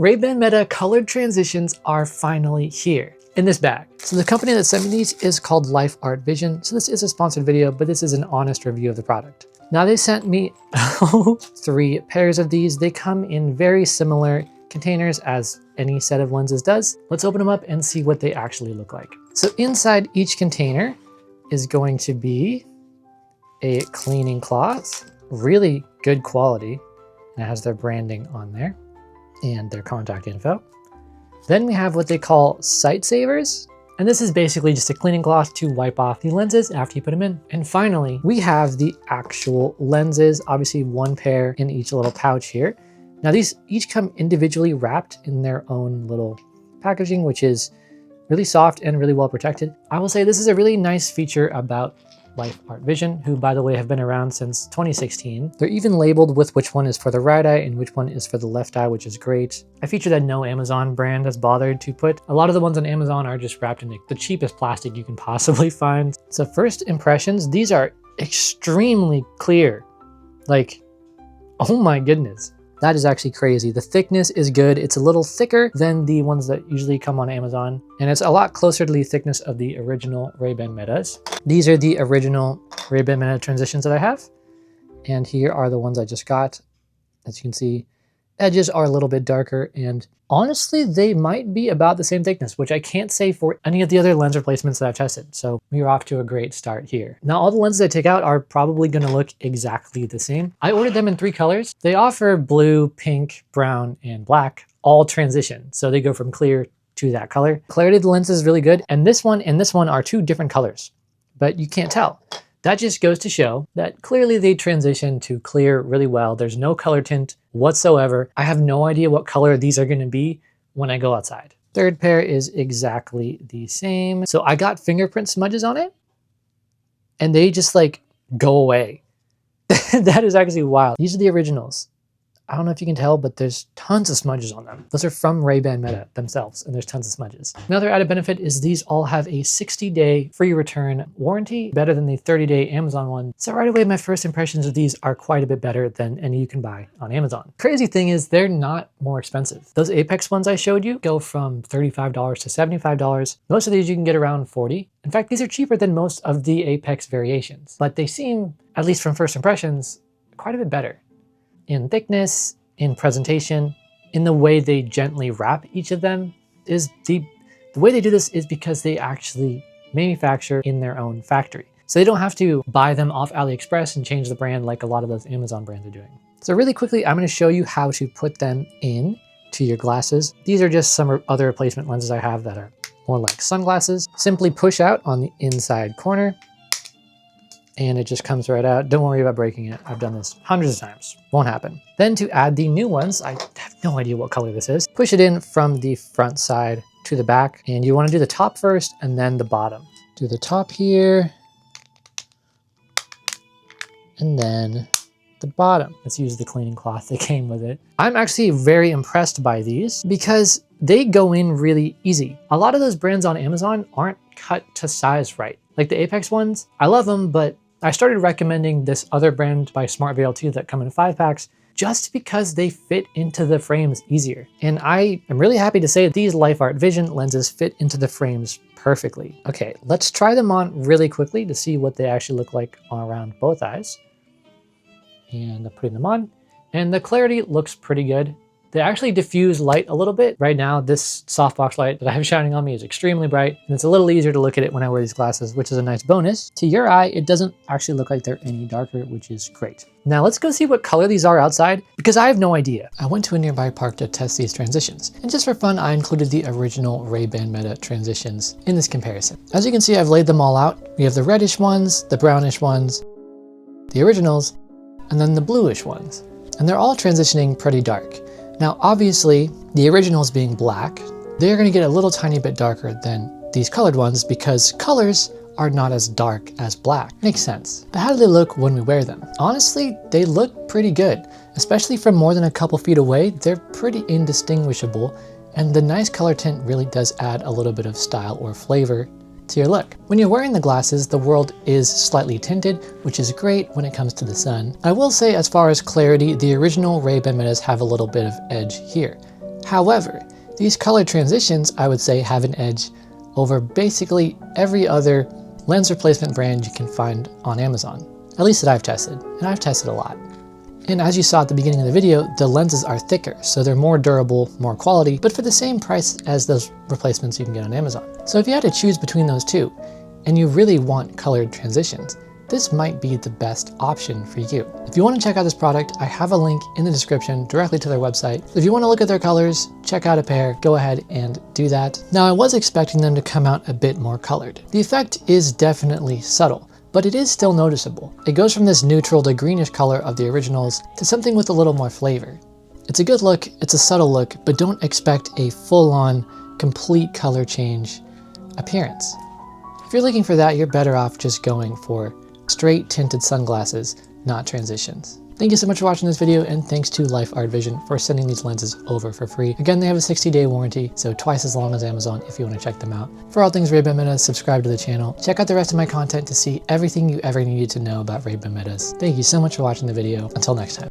Ray-Ban Meta colored transitions are finally here in this bag. So the company that sent me these is called Life Art Vision. So this is a sponsored video, but this is an honest review of the product. Now they sent me 3 pairs of these. They come in very similar containers as any set of lenses does. Let's open them up and see what they actually look like. So inside each container is going to be a cleaning cloth, really good quality. And it has their branding on there and their contact info. Then we have what they call sight savers. And this is basically just a cleaning cloth to wipe off the lenses after you put them in. And finally, we have the actual lenses, obviously 1 pair in each little pouch here. Now these each come individually wrapped in their own little packaging, which is really soft and really well protected. I will say this is a really nice feature about Life Art Vision, who by the way have been around since 2016. They're even labeled with which one is for the right eye and which one is for the left eye, which is great. A feature that no Amazon brand has bothered to put. A lot of the ones on Amazon are just wrapped in the cheapest plastic you can possibly find. So first impressions, these are extremely clear. Like, oh my goodness. That is actually crazy. The thickness is good. It's a little thicker than the ones that usually come on Amazon. And it's a lot closer to the thickness of the original Ray-Ban Metas. These are the original Ray-Ban Meta transitions that I have. And here are the ones I just got. As you can see, edges are a little bit darker, and honestly, they might be about the same thickness, which I can't say for any of the other lens replacements that I've tested. So we're off to a great start here. Now, all the lenses I take out are probably gonna look exactly the same. I ordered them in 3 colors. They offer blue, pink, brown, and black, all transition. So they go from clear to that color. Clarity of the lens is really good. And this one and this one are 2 different colors, but you can't tell. That just goes to show that clearly they transition to clear really well. There's no color tint whatsoever. I have no idea what color these are gonna be when I go outside. Third pair is exactly the same. So I got fingerprint smudges on it and they just like go away. That is actually wild. These are the originals. I don't know if you can tell, but there's tons of smudges on them. Those are from Ray-Ban Meta themselves, and there's tons of smudges. Another added benefit is these all have a 60-day free return warranty, better than the 30-day Amazon one. So right away, my first impressions of these are quite a bit better than any you can buy on Amazon. Crazy thing is they're not more expensive. Those Apex ones I showed you go from $35 to $75. Most of these you can get around $40. In fact, these are cheaper than most of the Apex variations, but they seem, at least from first impressions, quite a bit better. In thickness, in presentation, in the way they gently wrap each of them. Is the way they do this is because they actually manufacture in their own factory. So they don't have to buy them off AliExpress and change the brand like a lot of those Amazon brands are doing. So really quickly, I'm going to show you how to put them in to your glasses. These are just some other replacement lenses I have that are more like sunglasses. Simply push out on the inside corner, and it just comes right out. Don't worry about breaking it. I've done this hundreds of times. Won't happen. Then to add the new ones, I have no idea what color this is. Push it in from the front side to the back, and you want to do the top first and then the bottom. Do the top here, and then the bottom. Let's use the cleaning cloth that came with it. I'm actually very impressed by these because they go in really easy. A lot of those brands on Amazon aren't cut to size right. Like the Apex ones, I love them, but I started recommending this other brand by Smart VLT that come in 5-packs just because they fit into the frames easier. And I am really happy to say that these Life Art Vision lenses fit into the frames perfectly. Okay, let's try them on really quickly to see what they actually look like around both eyes. And I'm putting them on, and the clarity looks pretty good. They actually diffuse light a little bit. Right now, this softbox light that I have shining on me is extremely bright, and it's a little easier to look at it when I wear these glasses, which is a nice bonus. To your eye, it doesn't actually look like they're any darker, which is great. Now let's go see what color these are outside, because I have no idea. I went to a nearby park to test these transitions, and just for fun, I included the original Ray-Ban Meta transitions in this comparison. As you can see, I've laid them all out. We have the reddish ones, the brownish ones, the originals, and then the bluish ones. And they're all transitioning pretty dark. Now, obviously, the originals being black, they're gonna get a little tiny bit darker than these colored ones because colors are not as dark as black. Makes sense. But how do they look when we wear them? Honestly, they look pretty good. Especially from more than a couple feet away, they're pretty indistinguishable, and the nice color tint really does add a little bit of style or flavor to your look. When you're wearing the glasses, the world is slightly tinted, which is great when it comes to the sun. I will say, as far as clarity, the original Ray-Ban Metas have a little bit of edge here. However, these color transitions, I would say, have an edge over basically every other lens replacement brand you can find on Amazon, at least that I've tested, and I've tested a lot. And as you saw at the beginning of the video, the lenses are thicker, so they're more durable, more quality, but for the same price as those replacements you can get on Amazon. So if you had to choose between those two, and you really want colored transitions, this might be the best option for you. If you want to check out this product, I have a link in the description directly to their website. If you want to look at their colors, check out a pair, go ahead and do that. Now, I was expecting them to come out a bit more colored. The effect is definitely subtle, but it is still noticeable. It goes from this neutral to greenish color of the originals to something with a little more flavor. It's a good look, it's a subtle look, but don't expect a full-on, complete color change appearance. If you're looking for that, you're better off just going for straight tinted sunglasses, not transitions. Thank you so much for watching this video, and thanks to Life Art Vision for sending these lenses over for free. Again, they have a 60-day warranty, so twice as long as Amazon if you want to check them out. For all things Ray-Ban Meta, subscribe to the channel. Check out the rest of my content to see everything you ever needed to know about Ray-Ban Metas. Thank you so much for watching the video. Until next time.